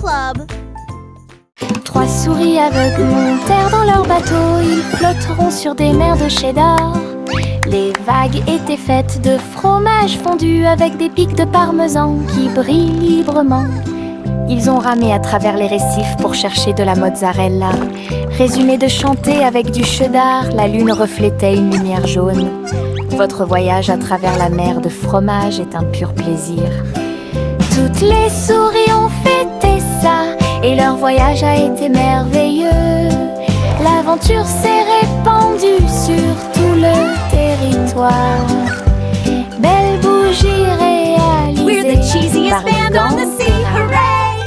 Club. 3 souris aveugles montèrent dans leur bateau. Ils flotteront sur des mers de cheddar. Les vagues étaient faites de fromage fondu avec des pics de parmesan qui brillent librement. Ils ont ramé à travers les récifs pour chercher de la mozzarella. Résumé de chanter avec du cheddar, la lune reflétait une lumière jaune. Votre voyage à travers la mer de fromage est un pur plaisir. Toutes les souris ont fêté ça et leur voyage a été merveilleux. L'aventure s'est répandue sur tout le territoire. Belle bougie réalisée. We're the cheesiest par les band on the sea, gants. hooray!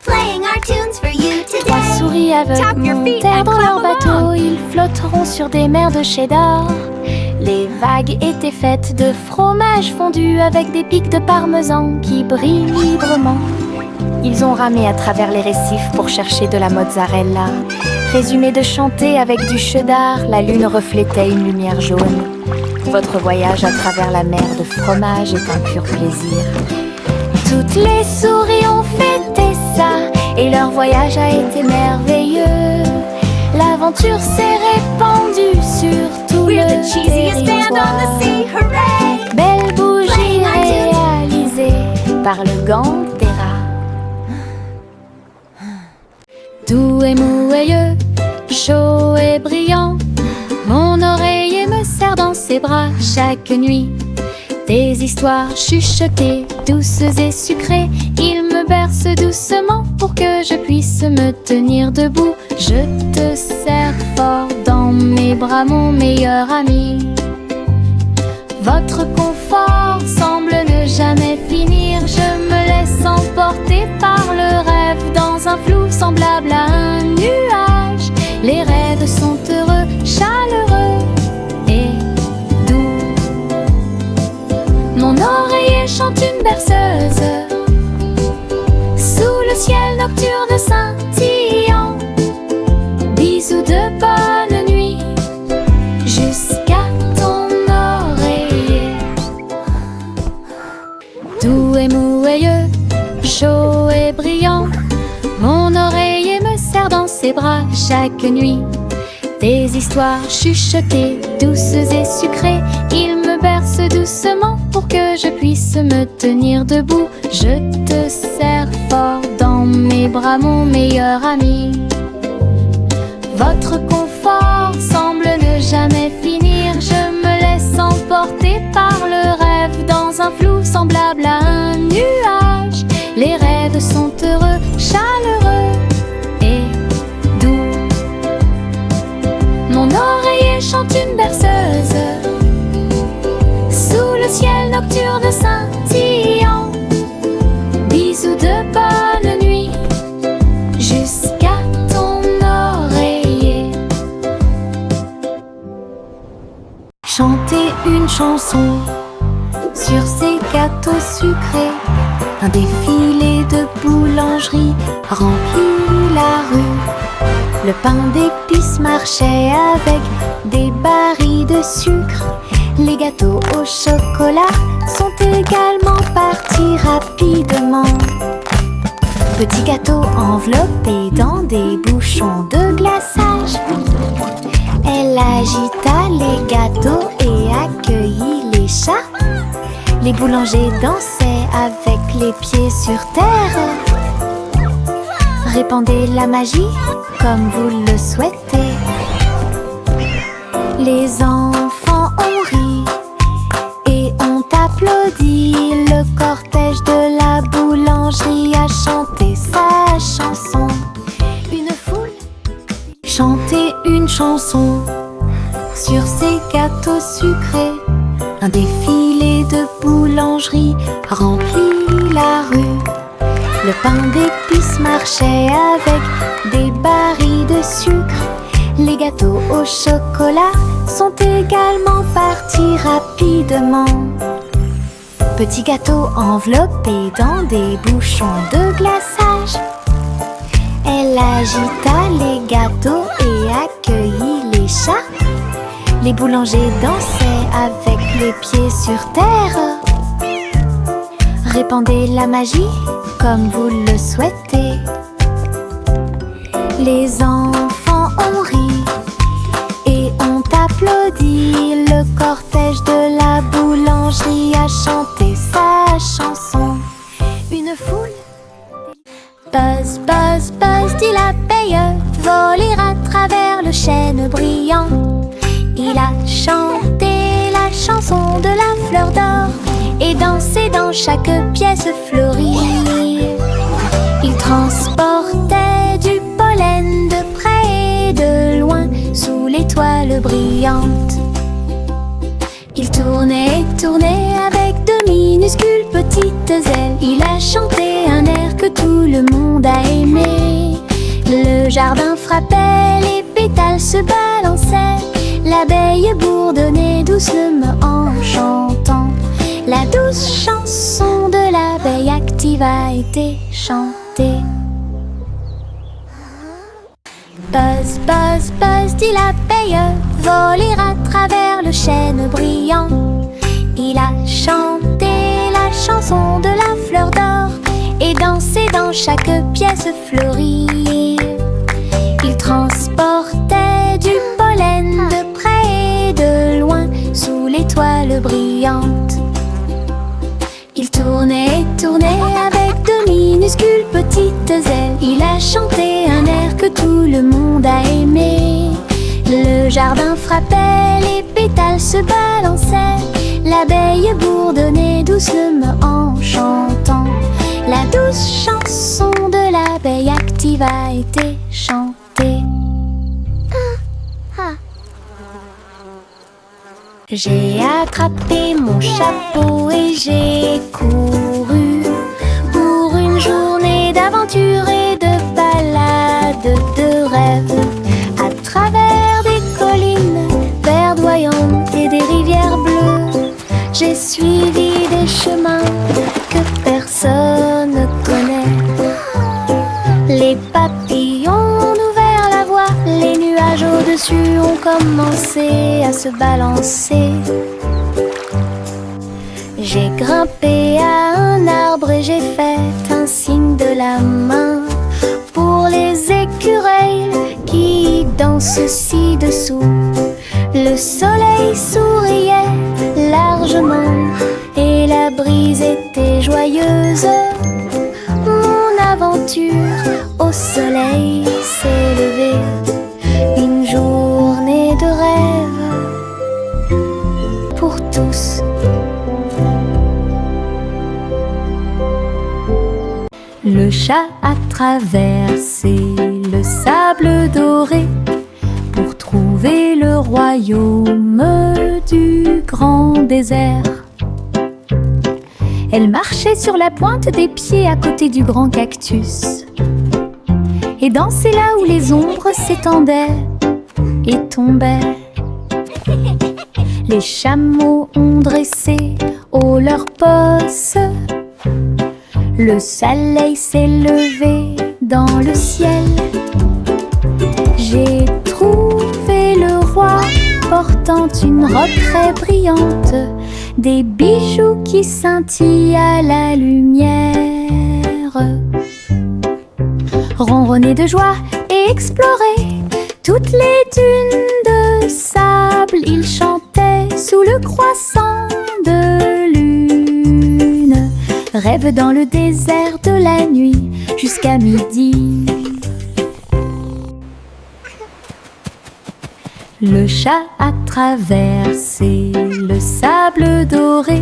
Playing our tunes for you today. 3 souris aveugles Tap your feet montèrent and dans leur clap bateau. along. Ils flotteront sur des mers de cheddar. Les vagues étaient faites de fromage fondu avec des pics de parmesan qui brillent librement. Ils ont ramé à travers les récifs pour chercher de la mozzarella. Résumé de chanter avec du cheddar, la lune reflétait une lumière jaune. Votre voyage à travers la mer de fromage est un pur plaisir. Toutes les souris ont fêté ça et leur voyage a été merveilleux. L'aventure s'est répandue sur tout We're le the cheesiest band on the territoire. sea, hooray! Belle bougie Playing our tunes. réalisée par le gant des rats. Doux et moelleux, chaud et brillant, mon oreiller me serre dans ses bras chaque nuit. Des histoires chuchotées, douces et sucrées, il me berce doucement pour que je puisse me tenir debout. Je te serre fort dans mes bras, mon meilleur ami. Votre confort semble ne jamais finir. Je me laisse emporter par le rêve dans un flou semblable à un nuage. Les rêves sont heureux, chaleureux et doux. Mon oreiller chante une berceuse sous le ciel nocturne scintillant. Bisous de bonne nuit jusqu'à ton oreiller. Doux et moelleux, chaud et brillant, mon oreiller me serre dans ses bras chaque nuit. Des histoires chuchotées, douces et sucrées, il me berce doucement pour que je puisse me tenir debout. Je te serre fort dans mes bras, mon meilleur ami. Votre confort semble ne jamais finir. Je me laisse emporter par le rêve dans un flou semblable à un nuage. Les rêves sont heureux, chaleureux et doux. Mon oreiller chante une berceuse sous le ciel nocturne scintillant. Bisous de bonne nuit jusqu'à ton oreiller. Chanter une chanson sur ces gâteaux sucrés. Un défilé de boulangerie remplit la rue. Le pain d'épices marchait avec des barils de sucre. Les gâteaux au chocolat sont également partis rapidement. Petits gâteaux enveloppés dans des bouchons de glaçage. Elle agita les gâteaux et accueillit les chats. Les boulangers dansaient avec les pieds sur terre. Répandez la magie comme vous le souhaitez. Les enfants ont ri et ont applaudi. Le cortège de la boulangerie a chanté sa chanson. Une foule chantait une chanson sur ces gâteaux sucrés. Un défilé de boulangerie remplit la rue. Le pain d'épices marchait avec des barils de sucre. Les gâteaux au chocolat sont également partis rapidement. Petits gâteaux enveloppés dans des bouchons de glaçage. Elle agita les gâteaux et accueillit les chats. Les boulangers dansaient avec les pieds sur terre. Répandez la magie comme vous le souhaitez. Les enfants ont ri et ont applaudi. Le cortège de la boulangerie a chanté sa chanson. Une foule. Buzz, buzz, buzz, dit l'abeille, voler à travers le chêne brillant. Il a chanté la chanson de la fleur d'or et dansé dans chaque pièce fleurie. Il transportait du pollen de près et de loin sous l'étoile brillante. Il tournait et tournait avec de minuscules petites ailes. Il a chanté un air que tout le monde a aimé. Le jardin frappait, les pétales se balançaient. L'abeille bourdonnait doucement en chantant. La douce chanson de l'abeille active a été chantée. Buzz, buzz, buzz, dit l'abeille, voler à travers le chêne brillant. Il a chanté la chanson de la fleur d'or et dansé dans chaque pièce fleurie. Il transportait du pollen de près et de loin sous l'étoile brillante. Il tournait et tournait avec de minuscules petites ailes. Il a chanté un air que tout le monde a aimé. Le jardin frappait, les pétales se balançaient. L'abeille bourdonnait doucement en chantant. La douce chanson de l'abeille active a été chantée. J'ai attrapé mon chapeau et j'ai couru pour une journée d'aventure et de balade de rêve. À travers des collines verdoyantes et des rivières bleues, j'ai suivi des chemins que personne ne connaît. Les papillons ont ouvert la voie, les nuages au-dessus ont commencé à se balancer. J'ai grimpé à un arbre et j'ai fait un signe de la main pour les écureuils qui dansent ci-dessous. Le soleil souriait largement et la brise était joyeuse. Mon aventure au soleil s'est levée, une journée de rêve pour tous. Le chat a traversé le sable doré pour trouver le royaume du grand désert. Elle marchait sur la pointe des pieds à côté du grand cactus et dansait là où les ombres s'étendaient et tombaient. Les chameaux ont dressé haut leurs posses. Le soleil s'est levé dans le ciel. J'ai trouvé le roi portant une robe très brillante, des bijoux qui scintillent à la lumière. Ronronner de joie et explorer toutes les dunes de sable, il chantait sous le croissant de lune. Rêve dans le désert de la nuit jusqu'à midi. Le chat a traversé le sable doré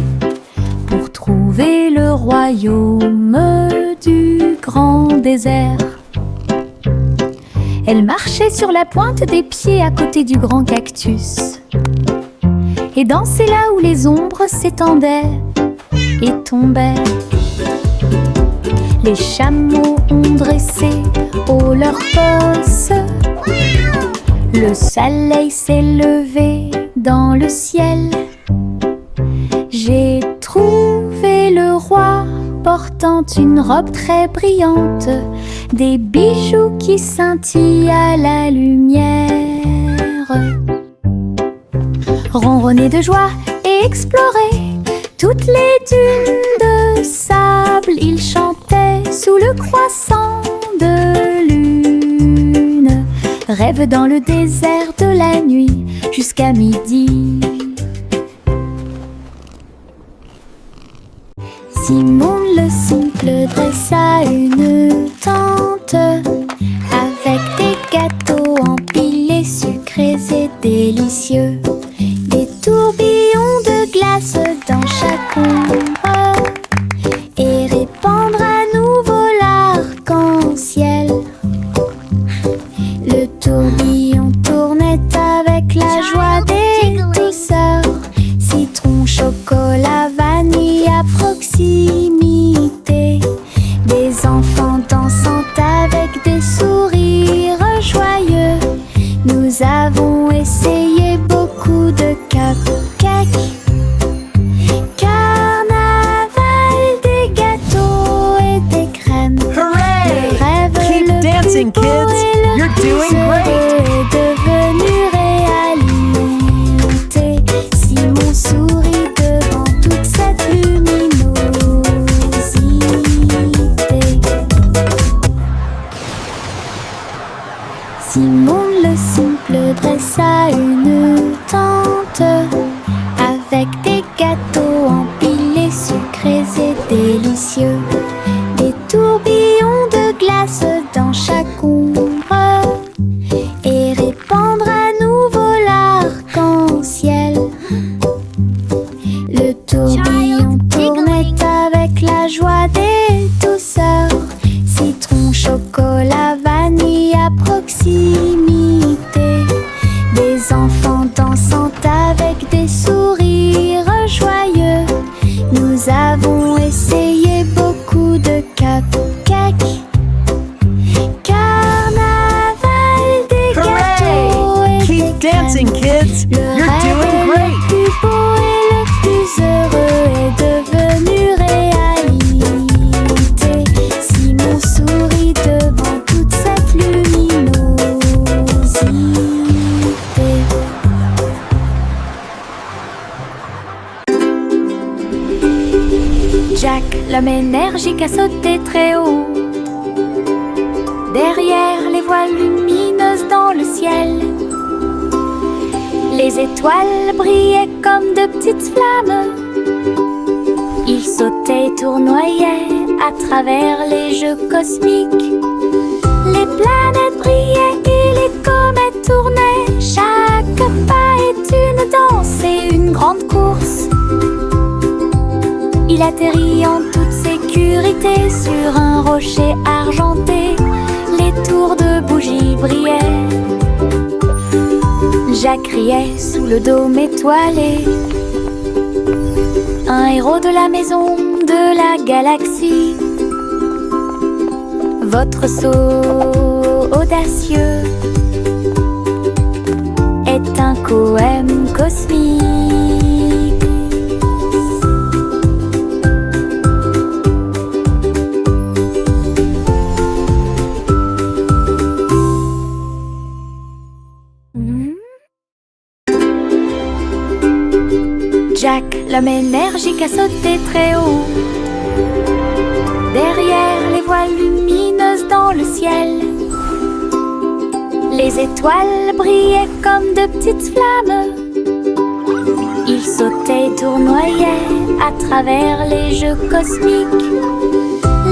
pour trouver le royaume du grand désert. Elle marchait sur la pointe des pieds à côté du grand cactus et dansait là où les ombres s'étendaient et tombaient. Les chameaux ont dressé haut leurs posses. Le soleil s'est levé dans le ciel. J'ai trouvé le roi portant une robe très brillante, des bijoux qui scintillent à la lumière. Ronronner de joie et explorer toutes les dunes de sable, il chantait sous le croissant de lune. rêve dans le désert de la nuit jusqu'à midi. Simon le simple dressa une tente avec des gâteaux empilés, sucrés et délicieux, des tourbillons de glace dans chaque ombre et répandre à nouveau l'arc-en-ciel. Le tourbillon tournait avec la joie des douceurs, citron, chocolat, vanille à proximité, des enfants dansant avec des sourires joyeux. Nous avons essayé beaucoup de cupcakes. Carnaval, des gâteaux et des crèmes. Hooray! Le rêve Keep le dancing, plus beau kids. et le You're plus doing heureux great. est devenu réalité. Simon sourit devant toute cette luminosité. Simon le simple dressa une tente avec des gâteaux empilés, sucrés et délicieux, des tourbillons de glace dans chaque ombre et répandre à nouveau l'arc-en-ciel. Le tourbillon tournait avec la joie des douceurs, citron, chocolat, vanille à proximité, des enfants dansant avec des sourires joyeux. Nous avons essayé beaucoup de cupcakes. Carnaval, des gâteaux et Keep des dancing, crèmes. kids. Le You're rêve doing le great. plus beau et le plus heureux est devenu réalité. Simon sourit devant toute cette luminosité. Jack, l'homme énergique, a sauté très haut. Derrière les voiles lumineuses dans le ciel, les étoiles brillaient comme de petites flammes. Il sautait et tournoyait à travers les jeux cosmiques. Les planètes brillaient et les comètes tournaient. Chaque pas est une danse et une grande course. Il atterrit en toute sécurité sur un rocher argenté. Les tours de bougies brillaient. Jack criait sous le dôme étoilé. Un héros de la maison de la galaxie. Votre saut audacieux est un poème cosmique. Jack, l'homme énergique, a sauté très haut. Derrière les voiles lumineuses dans le ciel, les étoiles brillaient comme de petites flammes. Il sautait et tournoyait à travers les jeux cosmiques.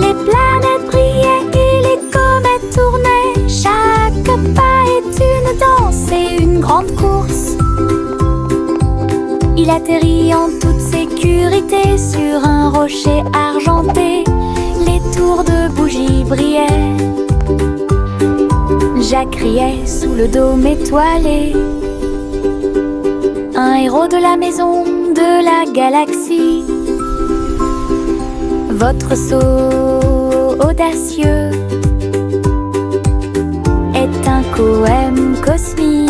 Les planètes brillaient et les comètes tournaient. Chaque pas est une danse et une grande course. Il atterrit en toute sécurité sur un rocher argenté. Les tours de bougies brillaient. Jack criait sous le dôme étoilé. Un héros de la maison de la galaxie. Votre saut audacieux est un poème cosmique.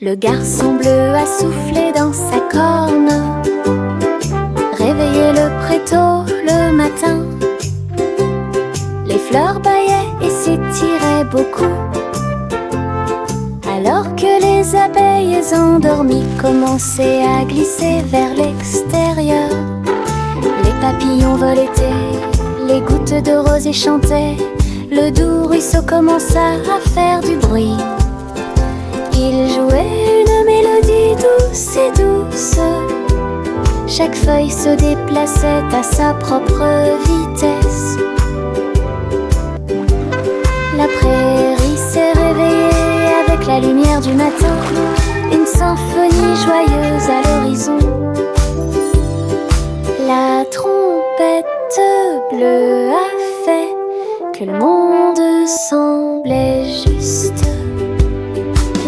Le garçon bleu a soufflé dans sa corne, réveillé le prétôt le matin. Les fleurs bâillaient et s'étiraient beaucoup. Alors que les abeilles endormies commençaient à glisser vers l'extérieur, les papillons volaient, les gouttes de rosée chantaient, le doux ruisseau commença à faire du bruit. Il jouait une mélodie douce et douce. Chaque feuille se déplaçait à sa propre vitesse. La prairie s'est réveillée avec la lumière du matin, une symphonie joyeuse à l'horizon. La trompette bleue a fait que le monde semblait juste.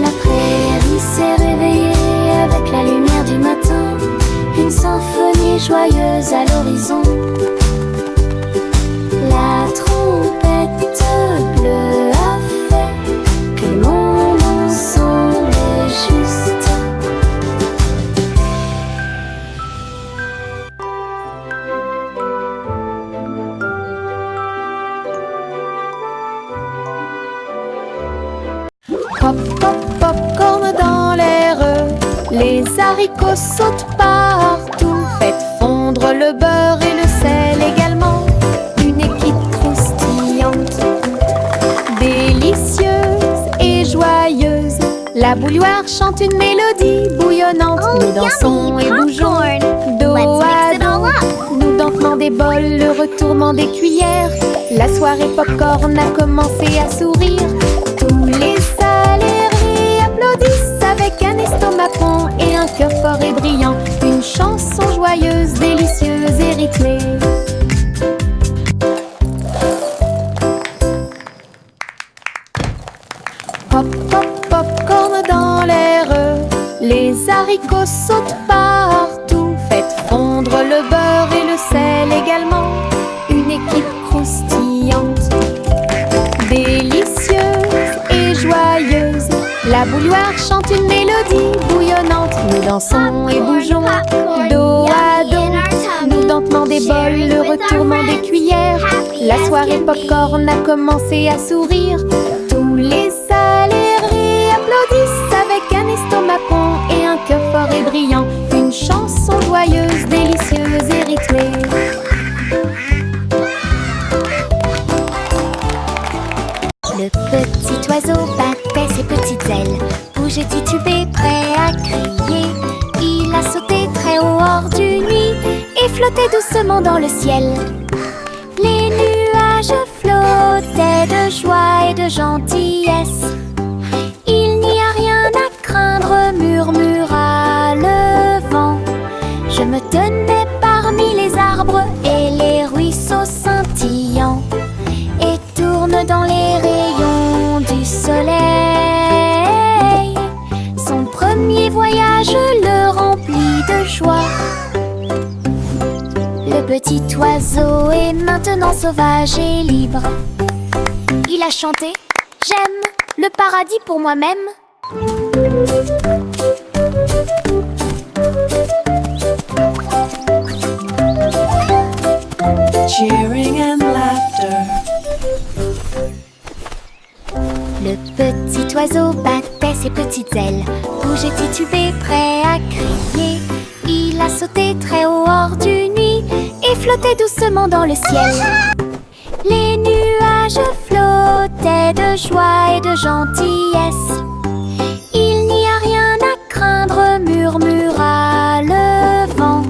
La prairie s'est réveillée avec la lumière du matin, une symphonie joyeuse à l'horizon. La trompette bleue a fait que le monde semblait juste. Pop, pop, popcorn dans l'air, les haricots sautent partout. Faites fondre le beurre et le sel également. Une équipe croustillante, délicieuse et joyeuse. La bouilloire chante une mélodie bouillonnante. Nous dansons et bougeons dos à dos, nous dentement des bols, le retournement des cuillères. La soirée popcorn a commencé à sourire. Tous les salariés applaudissent avec un estomac rond et un cœur fort et brillant. Une chanson joyeuse, délicieuse et rythmée. Pop, pop, popcorn dans l'air, les haricots sautent partout. Faites fondre le beurre et le sel également. Une équipe croustillante, délicieuse et joyeuse. La bouilloire chante une mélodie bouillonnante. Nous dansons et bougeons dos à dos, nous dentement des bols, le retournement des cuillères. La soirée popcorn a commencé à sourire. Tous les salariés applaudissent avec un estomac rond et un cœur fort et brillant. Une chanson joyeuse, délicieuse et rythmée. Le petit oiseau battait ses petites ailes, bougeait, titubé, prêt à crier. Il a sauté très haut hors du nid et flottait doucement dans le ciel. Les nuages flottaient de joie et de gentillesse. Il n'y a rien à craindre, murmura le vent. Je me tenais parmi les arbres et les ruisseaux scintillants, et tourne dans les rayons du soleil. Son premier voyage le remplit de joie. Le petit oiseau est maintenant sauvage et libre. Il a chanté « J'aime le paradis pour moi-même ». Cheering and laughter. Le petit oiseau battait ses petites ailes, bougeait, titubé, prêt à crier. Il a sauté très haut hors du nid et flottait doucement dans le ciel. Les nuages flottaient de joie et de gentillesse. Il n'y a rien à craindre, murmura le vent.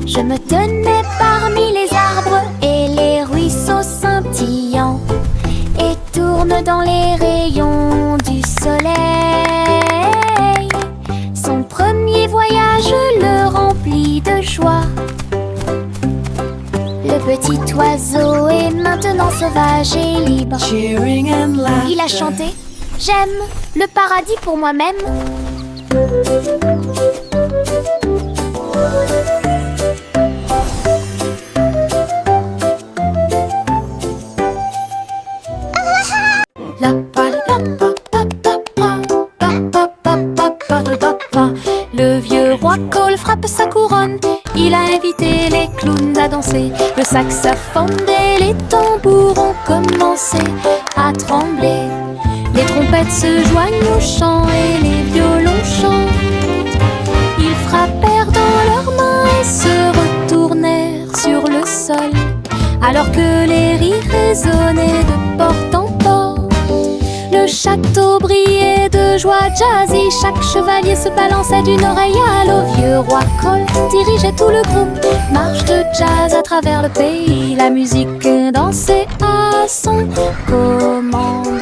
Je me tenais parmi les arbres et les ruisseaux scintillants, et tourne dans les rayons du soleil. Son premier voyage le remplit de joie. Le petit oiseau est maintenant sauvage et libre. Cheering and laughter. Il a chanté « J'aime le paradis pour moi-même ». Le vieux roi Cole frappe sa couronne. Il a invité les clowns à danser. Le saxophone et les tambours ont commencé à trembler. Les trompettes trompettes se joignent au chant et les violons chantent. Ils frappèrent dans leurs mains et se retournèrent sur le sol, alors que les rires résonnaient de porte en porte. Le château brillait de joie jazzy, chaque chevalier se balançait d'une oreille à l'autre. Vieux roi Cole dirigeait tout le groupe, marche de jazz à travers le pays. La musique dansait à son commandement.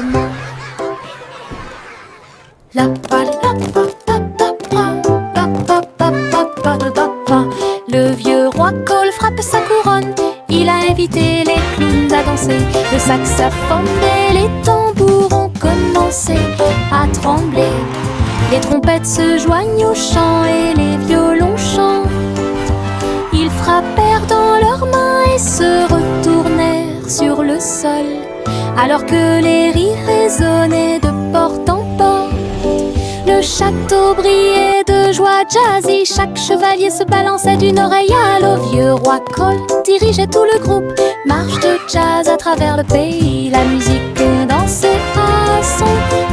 Le vieux roi Cole frappe sa couronne. Il a invité les clowns à danser. Le saxophone et les tambours ont commencé à trembler. Les trompettes se joignent au chant et les violons chantent. Ils frappèrent dans leurs mains et se retournèrent sur le sol, alors que les rires résonnaient de porte en porte. Le château brillait de joie jazzy, chaque chevalier se balançait d'une oreille à l'autre. Vieux roi Cole dirigeait tout le groupe, marche de jazz à travers le pays. La musique dansait à son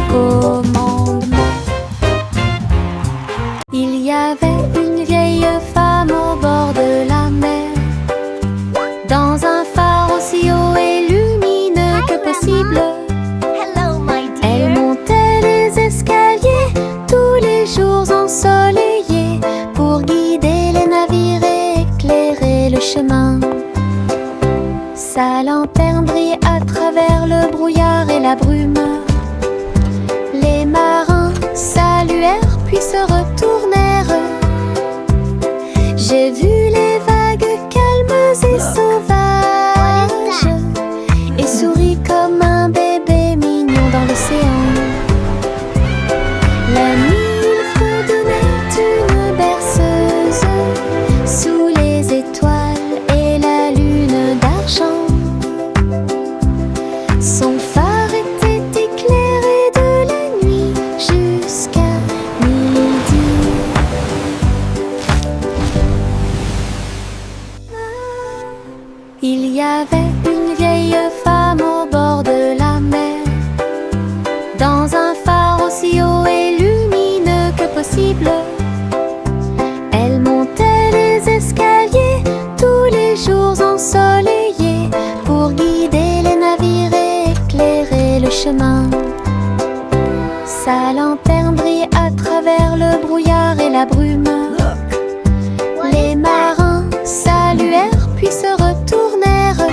commandement. Il y avait une vieille femme au bord de la mer, dans un phare aussi haut et lumineux que possible. Hello, my Elle dear. montait les escaliers tous les jours ensoleillés pour guider les navires et éclairer le chemin. Sa lanterne brillait à travers le brouillard et la brume. Les marins saluèrent puis se retournèrent. J'ai vu les vagues calmes et sauvages et souris comme un bébé mignon dans l'océan. La nuit, il fredonnait une berceuse sous les étoiles et la lune d'argent. Son phare était éclairé de la nuit jusqu'à midi. Il y avait une vieille femme au bord de la mer, dans un phare aussi haut et lumineux que possible. Elle montait les escaliers tous les jours ensoleillés pour guider les navires et éclairer le chemin. Sa lanterne brillait à travers le brouillard et la brume. Les marins saluèrent puis se retournèrent.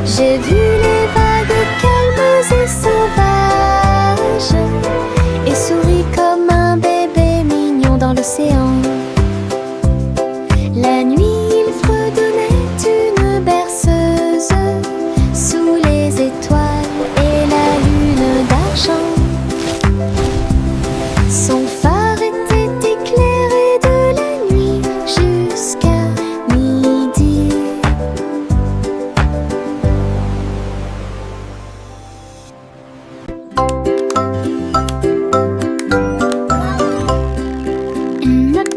J'ai vu les vagues calmes et sauvages et souris comme un bébé mignon dans l'océan. La nuit, il fredonnait une berceuse sous les étoiles et la lune d'argent. Son phare était éclairé de la nuit jusqu'à midi.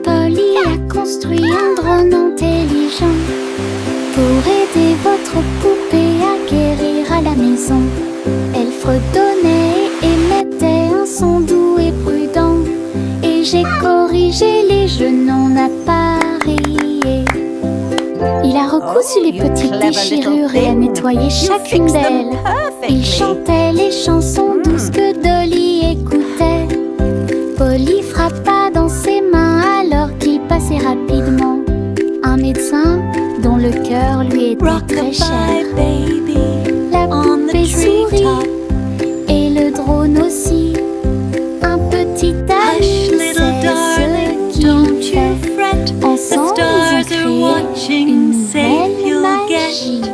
Polly a construit un drone intelligent pour aider votre poupée à guérir à la maison. Elle fredonnait et émettait un son doux et prudent, et j'ai corrigé les jeux non appareillés. Il a recousu les petites déchirures et a nettoyé chacune d'elles. Il chantait les chansons douces que Dolly écoutait. Polly frappa dans ses mains alors qu'il passait rapidement. Un médecin dont le cœur lui était très cher. baby, La on the poupée sourit treetop. et le drone aussi. Un petit Hush, ami, little c'est darling, ce don't qu'il you fait. fret. The Ensemble, ils stars are ont créé watching, une safe belle you'll magie. get.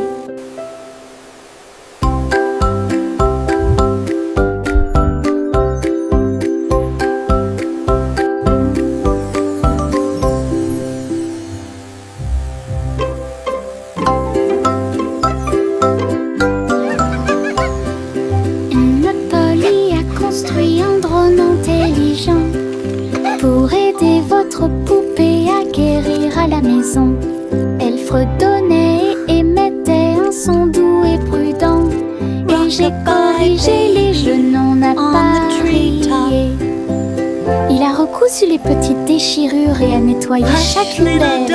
Polly a construit un drone intelligent pour aider votre poupée à guérir à la maison. Elle fredonnait et émettait un son doux et prudent, et j'ai corrigé les jeux non appareillés. Il a recousu les petites déchirures et a nettoyé chacune d'elles.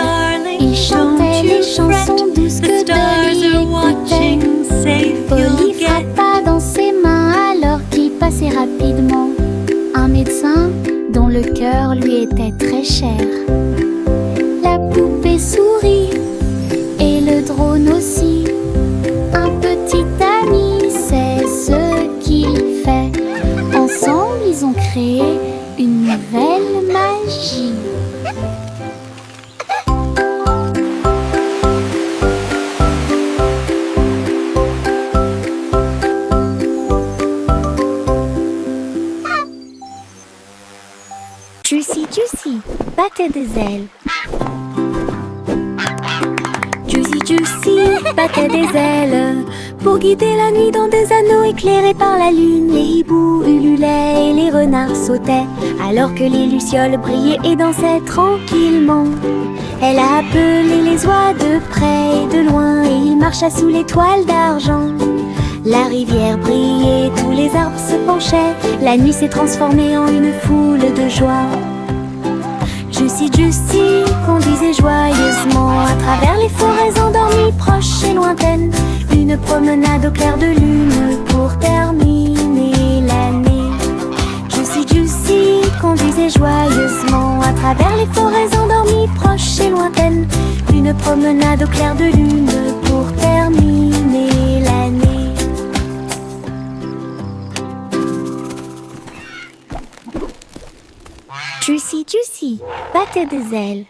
Il chantait les chansons douces que Dolly écoutait. Polly frappa dans ses mains alors qu'il passait rapidement. Un médecin dont le cœur lui était très cher. La poupée sourit et le drone aussi. Un petit ami sait ce qu'il fait. Ensemble ils ont créé une nouvelle magie. Juicy battait des ailes. Juicy battait des ailes pour guider la nuit dans des anneaux éclairés par la lune. Les hiboux ululaient et les renards sautaient alors que les lucioles brillaient et dansaient tranquillement. Elle a appelé les oies de près et de loin et il marcha sous les toiles d'argent. La rivière brillait, tous les arbres se penchaient. La nuit s'est transformée en une foule de joie. Juicy conduisait joyeusement à travers les forêts endormies, proches et lointaines. Une promenade au clair de lune pour terminer l'année. Juicy conduisait joyeusement à travers les forêts endormies, proches et lointaines. Une promenade au clair de lune pour terminer l'année. Juicy battait des ailes.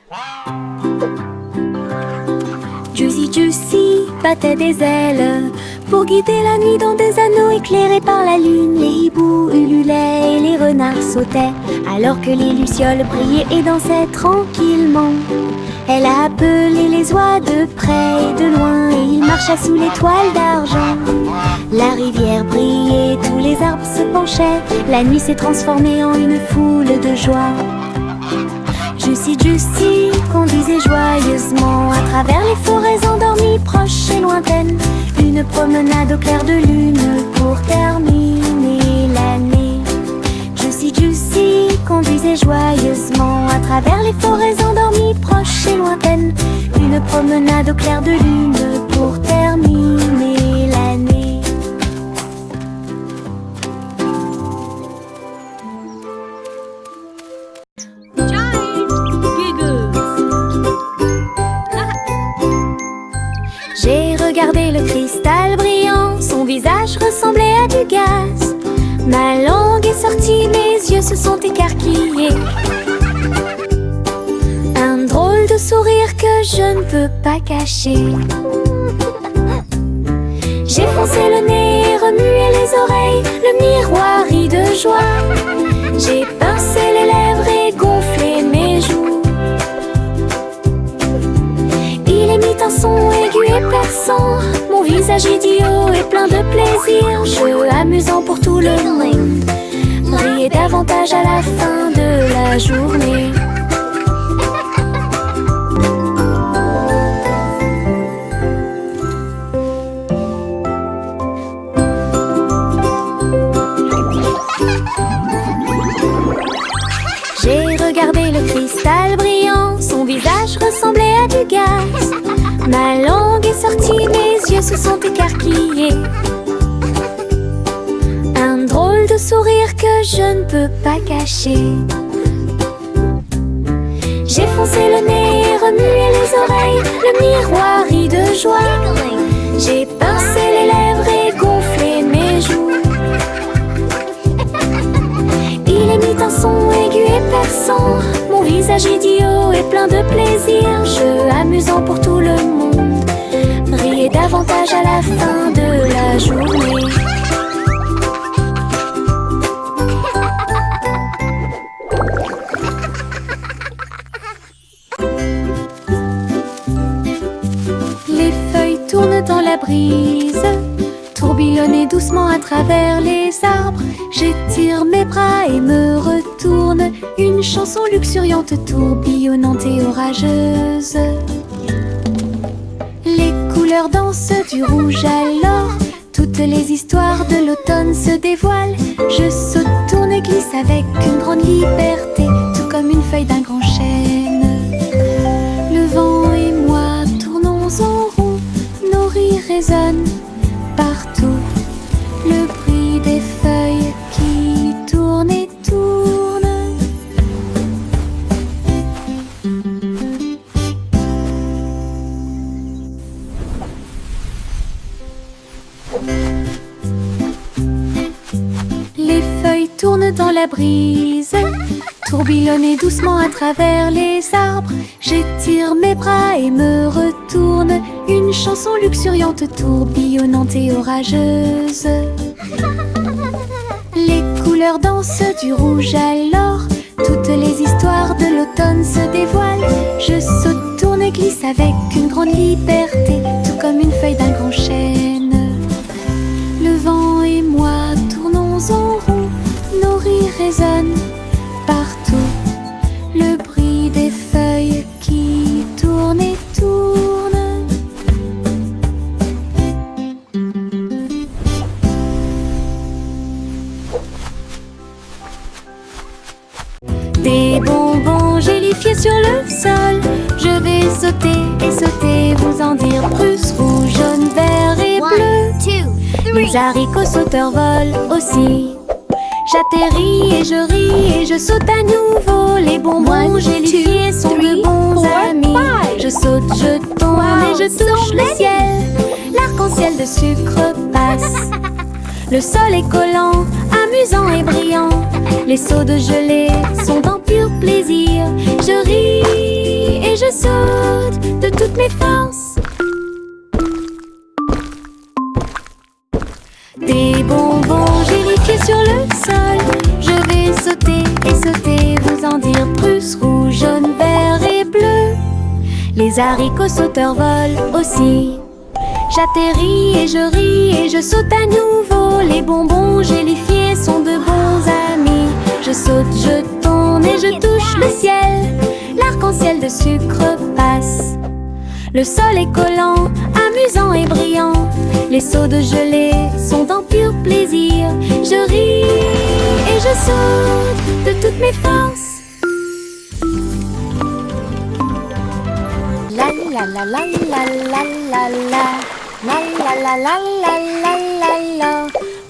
Juicy battait des ailes pour guider la nuit dans des anneaux éclairés par la lune. Les hiboux ululaient et les renards sautaient alors que les lucioles brillaient et dansaient tranquillement. Elle a appelé les oies de près et de loin et il marcha sous les toiles d'argent. La rivière brillait, tous les arbres se penchaient. La nuit s'est transformée en une foule de joie. Juicy conduisait joyeusement à travers les forêts endormies, proches et lointaines. Une promenade au clair de lune pour terminer l'année. Juicy conduisait joyeusement à travers les forêts endormies, proches et lointaines. Une promenade au clair de lune pour terminer l'année. J'ai regardé le cristal brillant, son visage ressemblait à du gaz. Ma langue est sortie, mes yeux se sont écarquillés. Un drôle de sourire que je ne peux pas cacher. J'ai foncé le nez et remué les oreilles, le miroir rit de joie. J'ai pincé les lèvres et gonflé mes joues. Il émit un son aigu et perçant, mon visage idiot est plein de plaisir. Jeu amusant pour tout le monde, riez davantage à la fin de la journée. J'ai regardé le cristal brillant, son visage ressemblait à du gaz. Ma langue est sortie, mes yeux se sont écarquillés. Un drôle de sourire que je ne peux pas cacher. J'ai foncé le nez et remué les oreilles, le miroir rit de joie. J'ai pincé les lèvres et gonflé mes joues. Il émit un son aigu et perçant, mon visage idiot est plein de plaisir. Jeu amusant pour tout le monde, riez davantage à la fin de la journée. Les feuilles tournent dans la brise, tourbillonnent doucement à travers les arbres. J'étire mes bras et me retourne, une chanson luxuriante, tourbillonnante et orageuse. Les couleurs dansent du rouge à l'or, tout Toutes les histoires de l'automne se dévoilent. Je saute, tourne et glisse avec une grande liberté, tout comme une feuille d'un grand chêne. Le vent et moi tournons en rond, nos rires résonnent partout. Le bruit des feuilles qui tournent et tournent. Les feuilles tournent dans la brise, tourbillonnent doucement à travers les arbres. J'étire mes bras et me retourne, une chanson luxuriante, tourbillonnante et orageuse. Les couleurs dansent du rouge à l'or, toutes les histoires de l'automne se dévoilent. Je saute, tourne et glisse avec une grande liberté, tout comme une feuille d'un grand chêne. Le vent et moi tournons en rond, nos rires résonnent partout. Le bruit des feuilles qui tournent et tournent. Des bonbons gélifiés sur le sol. Je vais sauter et sauter, vous en dire plus. Rouge, jaune, vert et bleu. 1, 2, 3. Les haricots sauteurs volent aussi. J'atterris et je ris et je saute à nouveau. Les bonbons gélifiés sont de bons amis. Je saute, je tombe et je touche le ciel. L'arc-en-ciel de sucre passe. Le sol est collant, amusant et brillant. Les seaux de gelée sont en pur plaisir. Je ris et je saute de toutes mes forces. Des bonbons gélifiés sur le sol. Je vais sauter et sauter, vous en dire plus. Rouge, jaune, vert et bleu. Les haricots sauteurs volent aussi. J'atterris et je ris et je saute à nouveau. Les bonbons gélifiés sont de bons amis. Je saute, je tourne et je touche le ciel. L'arc-en-ciel de sucre passe. Le sol est collant, amusant et brillant. Les seaux de gelée sont en pur plaisir. Je ris et je saute de toutes mes forces. La la la la la la la la. La la la la la la la la.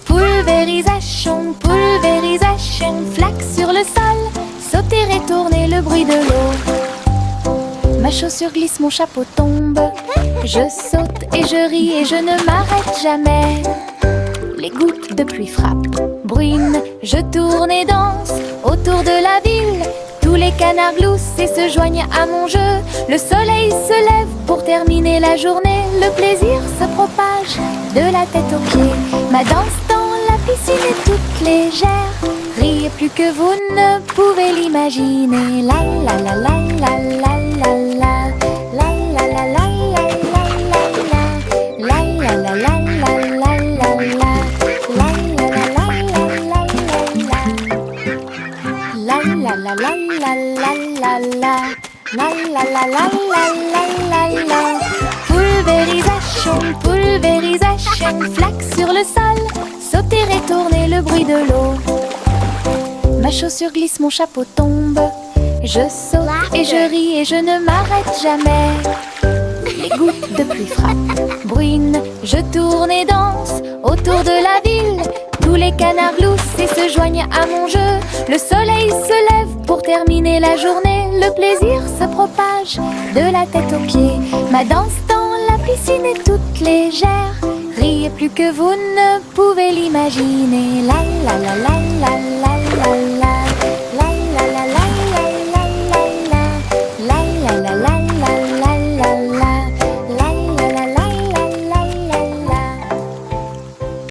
Pulvérisation, pulvérisation. Flaque sur le sol, sauter et tourner, le bruit de l'eau. Ma chaussure glisse, mon chapeau tombe. Je saute et je ris et je ne m'arrête jamais. Les gouttes de pluie frappent, bruinent. Je tourne et danse autour de la ville. Tous les canards gloussent et se joignent à mon jeu. Le soleil se lève pour terminer la journée. Le plaisir se propage de la tête aux pieds. Ma danse dans la piscine est toute légère. Riez plus que vous ne pouvez l'imaginer. La la la la la la la la. La la la la la la la. La la la la la la la la. La la la la la la la. La la la la la la la la. La la la la la la la la. Pulvérisation, pulvérisation. Flaque sur le sol, sauter et tourner, le bruit de l'eau. Ma chaussure glisse, mon chapeau tombe. Je saute et je ris et je ne m'arrête jamais. Les gouttes de pluie frappent, bruinent. Je tourne et danse autour de la ville. Tous les canards gloussent et se joignent à mon jeu. Le soleil se lève pour terminer la journée. Le plaisir se propage de la tête aux pieds. Ma danse dans la piscine est toute légère. Riez plus que vous ne pouvez l'imaginer. La la la la la la la.